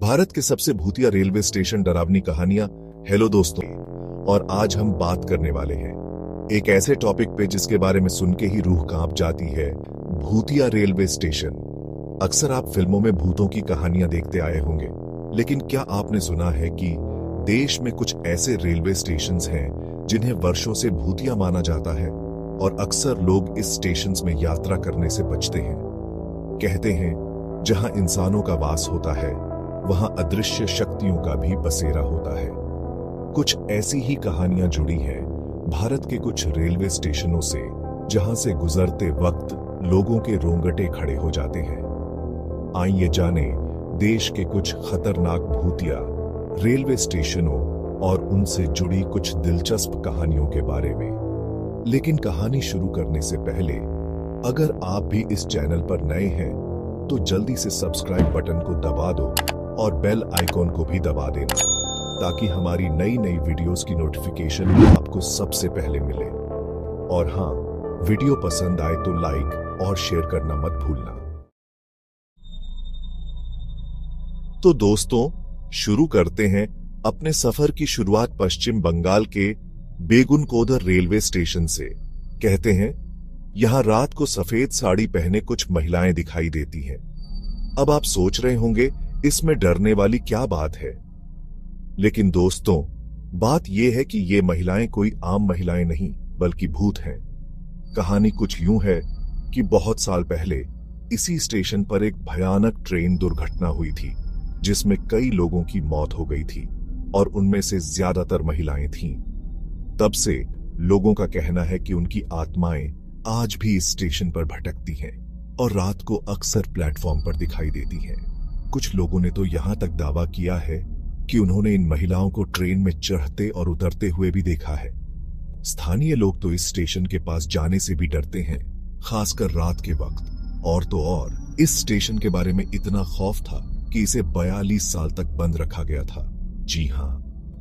भारत के सबसे भूतिया रेलवे स्टेशन डरावनी कहानियां। हेलो दोस्तों, और आज हम बात करने वाले हैं एक ऐसे टॉपिक पे जिसके बारे में सुन के ही रूह कांप जाती है, भूतिया रेलवे स्टेशन। अक्सर आप फिल्मों में भूतों की कहानियां देखते आए होंगे, लेकिन क्या आपने सुना है कि देश में कुछ ऐसे रेलवे स्टेशंस हैं जिन्हें वर्षों से भूतिया माना जाता है और अक्सर लोग इस स्टेशंस में यात्रा करने से बचते हैं। कहते हैं जहां इंसानों का वास होता है वहां अदृश्य शक्तियों का भी बसेरा होता है। कुछ ऐसी ही कहानियां जुड़ी हैं भारत के कुछ रेलवे स्टेशनों से, जहां से गुजरते वक्त लोगों के रोंगटे खड़े हो जाते हैं। आइए जाने देश के कुछ खतरनाक भूतिया रेलवे स्टेशनों और उनसे जुड़ी कुछ दिलचस्प कहानियों के बारे में। लेकिन कहानी शुरू करने से पहले अगर आप भी इस चैनल पर नए हैं तो जल्दी से सब्सक्राइब बटन को दबा दो और बेल आइकॉन को भी दबा देना, ताकि हमारी नई नई वीडियोस की नोटिफिकेशन आपको सबसे पहले मिले। और हाँ, वीडियो पसंद आए तो लाइक और शेयर करना मत भूलना। तो दोस्तों, शुरू करते हैं अपने सफर की शुरुआत पश्चिम बंगाल के बेगुनकोदर रेलवे स्टेशन से। कहते हैं यहां रात को सफेद साड़ी पहने कुछ महिलाएं दिखाई देती हैं। अब आप सोच रहे होंगे इसमें डरने वाली क्या बात है, लेकिन दोस्तों बात यह है कि ये महिलाएं कोई आम महिलाएं नहीं बल्कि भूत हैं। कहानी कुछ यूं है कि बहुत साल पहले इसी स्टेशन पर एक भयानक ट्रेन दुर्घटना हुई थी जिसमें कई लोगों की मौत हो गई थी और उनमें से ज्यादातर महिलाएं थीं। तब से लोगों का कहना है कि उनकी आत्माएं आज भी इस स्टेशन पर भटकती हैं और रात को अक्सर प्लेटफॉर्म पर दिखाई देती हैं। कुछ लोगों ने तो यहां तक दावा किया है कि उन्होंने इन महिलाओं को ट्रेन में चढ़ते और उतरते हुए भी देखा है। स्थानीय लोग तो इस स्टेशन के पास जाने से भी डरते हैं, खासकर रात के वक्त। और तो और इस स्टेशन के बारे में इतना खौफ था कि इसे 42 साल तक बंद रखा गया था। जी हां,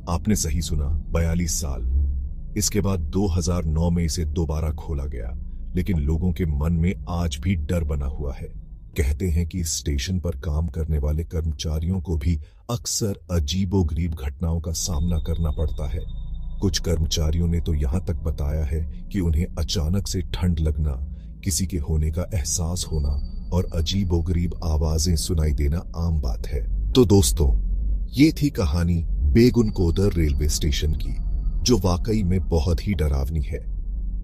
आपने सही सुना, 42 साल। इसके बाद 2009 में इसे दोबारा खोला गया, लेकिन लोगों के मन में आज भी डर बना हुआ है। कहते हैं कि इस स्टेशन पर काम करने वाले कर्मचारियों को भी अक्सर अजीबोगरीब घटनाओं का सामना करना पड़ता है। कुछ कर्मचारियों ने तो यहां तक बताया है कि उन्हें अचानक से ठंड लगना, किसी के होने का एहसास होना और अजीबोगरीब आवाजें सुनाई देना आम बात है। तो दोस्तों, ये थी कहानी बेगुनकोदर रेलवे स्टेशन की, जो वाकई में बहुत ही डरावनी है।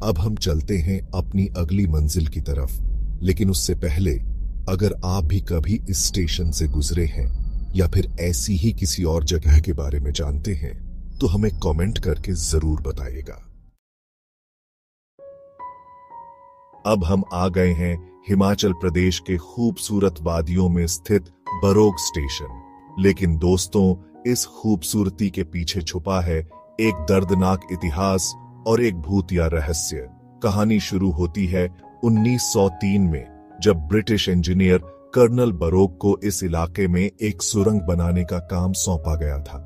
अब हम चलते हैं अपनी अगली मंजिल की तरफ, लेकिन उससे पहले अगर आप भी कभी इस स्टेशन से गुजरे हैं या फिर ऐसी ही किसी और जगह के बारे में जानते हैं तो हमें कमेंट करके जरूर बताइएगा। अब हम आ गए हैं हिमाचल प्रदेश के खूबसूरत वादियों में स्थित बरोग स्टेशन। लेकिन दोस्तों, इस खूबसूरती के पीछे छुपा है एक दर्दनाक इतिहास और एक भूतिया रहस्य। कहानी शुरू होती है 1903 में, जब ब्रिटिश इंजीनियर कर्नल बरोग को इस इलाके में एक सुरंग बनाने का काम सौंपा गया था।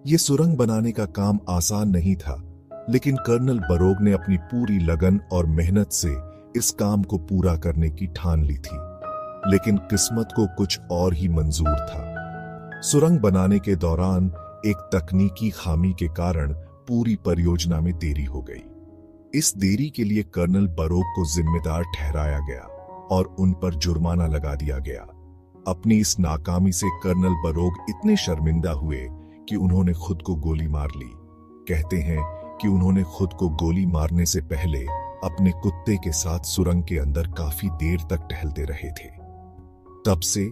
यह सुरंग बनाने का काम आसान नहीं था, लेकिन कर्नल बरोग ने अपनी पूरी लगन और मेहनत से इस काम को पूरा करने की ठान ली थी। लेकिन किस्मत को कुछ और ही मंजूर था। सुरंग बनाने के दौरान एक तकनीकी खामी के कारण पूरी परियोजना में देरी हो गई। इस देरी के लिए कर्नल बरोग को जिम्मेदार ठहराया गया और उन पर जुर्माना लगा दिया गया। अपनी इस नाकामी से कर्नल बरोग इतने शर्मिंदा हुए कि उन्होंने खुद को गोली मार ली। कहते हैं कि उन्होंने खुद को गोली मारने से पहले अपने कुत्ते के साथ सुरंग के अंदर काफी देर तक टहलते रहे थे। तब से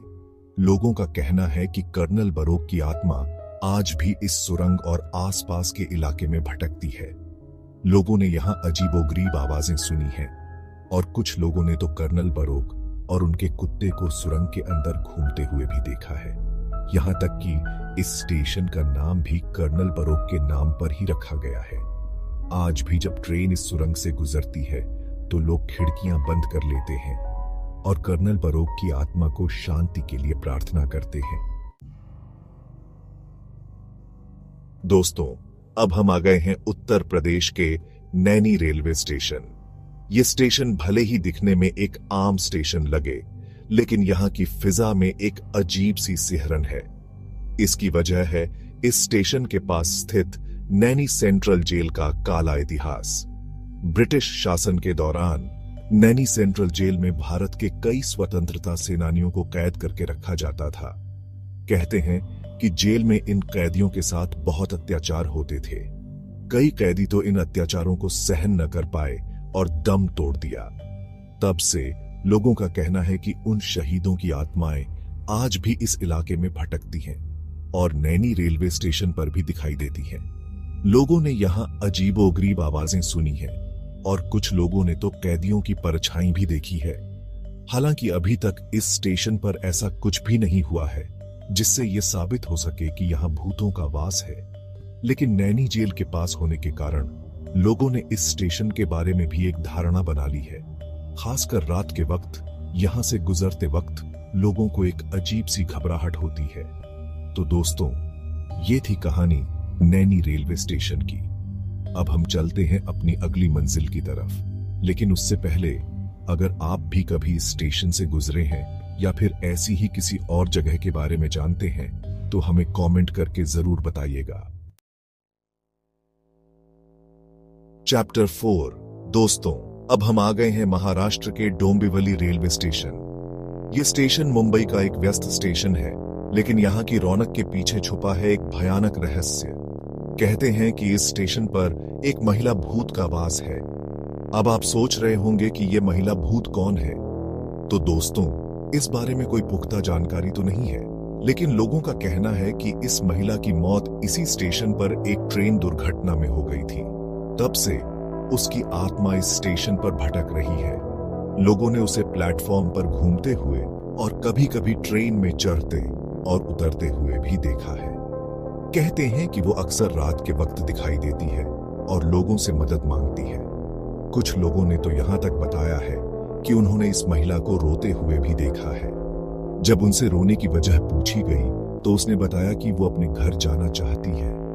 लोगों का कहना है कि कर्नल बरोग की आत्मा आज भी इस सुरंग और आसपास के इलाके में भटकती है। लोगों ने यहां अजीबोगरीब आवाजें सुनी हैं और कुछ लोगों ने तो कर्नल बरोग और उनके कुत्ते को सुरंग के अंदर घूमते हुए भी देखा है। यहां तक कि इस स्टेशन का नाम भी कर्नल बरोग के नाम पर ही रखा गया है। आज भी जब ट्रेन इस सुरंग से गुजरती है तो लोग खिड़कियां बंद कर लेते हैं और कर्नल बरोग की आत्मा को शांति के लिए प्रार्थना करते हैं। दोस्तों, अब हम आ गए हैं उत्तर प्रदेश के नैनी रेलवे स्टेशन। ये स्टेशन भले ही दिखने में एक आम स्टेशन लगे, लेकिन यहाँ की फिजा में एक अजीब सी सिहरन है। इसकी वजह है इस स्टेशन के पास स्थित नैनी सेंट्रल जेल का काला इतिहास। ब्रिटिश शासन के दौरान नैनी सेंट्रल जेल में भारत के कई स्वतंत्रता सेनानियों को कैद करके रखा जाता था। कहते हैं कि जेल में इन कैदियों के साथ बहुत अत्याचार होते थे। कई कैदी तो इन अत्याचारों को सहन न कर पाए और दम तोड़ दिया। तब से लोगों का कहना है कि उन शहीदों की आत्माएं आज भी इस इलाके में भटकती हैं और नैनी रेलवे स्टेशन पर भी दिखाई देती हैं। लोगों ने यहां अजीबोगरीब आवाजें सुनी हैं और कुछ लोगों ने तो कैदियों की परछाई भी देखी है। हालांकि अभी तक इस स्टेशन पर ऐसा कुछ भी नहीं हुआ है जिससे यह साबित हो सके कि यहां भूतों का वास है। लेकिन नैनी जेल के पास होने के कारण लोगों ने इस स्टेशन के बारे में भी एक धारणा बना ली है। खासकर रात के वक्त यहां से गुजरते वक्त लोगों को एक अजीब सी घबराहट होती है। तो दोस्तों, ये थी कहानी नैनी रेलवे स्टेशन की। अब हम चलते हैं अपनी अगली मंजिल की तरफ। लेकिन उससे पहले अगर आप भी कभी इस स्टेशन से गुजरे हैं या फिर ऐसी ही किसी और जगह के बारे में जानते हैं तो हमें कमेंट करके जरूर बताइएगा। चैप्टर 4। दोस्तों, अब हम आ गए हैं महाराष्ट्र के डोंबिवली रेलवे स्टेशन। ये स्टेशन मुंबई का एक व्यस्त स्टेशन है, लेकिन यहाँ की रौनक के पीछे छुपा है एक भयानक रहस्य। कहते हैं कि इस स्टेशन पर एक महिला भूत का वास है। अब आप सोच रहे होंगे कि ये महिला भूत कौन है। तो दोस्तों, इस बारे में कोई पुख्ता जानकारी तो नहीं है, लेकिन लोगों का कहना है कि इस महिला की मौत इसी स्टेशन पर एक ट्रेन दुर्घटना में हो गई थी। तब से उसकी आत्मा इस स्टेशन पर भटक रही है। लोगों ने उसे प्लेटफॉर्म पर घूमते हुए और कभी-कभी ट्रेन में चढ़ते और उतरते हुए भी देखा है। कहते हैं कि वो अक्सर रात के वक्त दिखाई देती है और लोगों से मदद मांगती है। कुछ लोगों ने तो यहां तक बताया है कि उन्होंने इस महिला को रोते हुए भी देखा है। जब उनसे रोने की वजह पूछी गई तो उसने बताया कि वो अपने घर जाना चाहती है।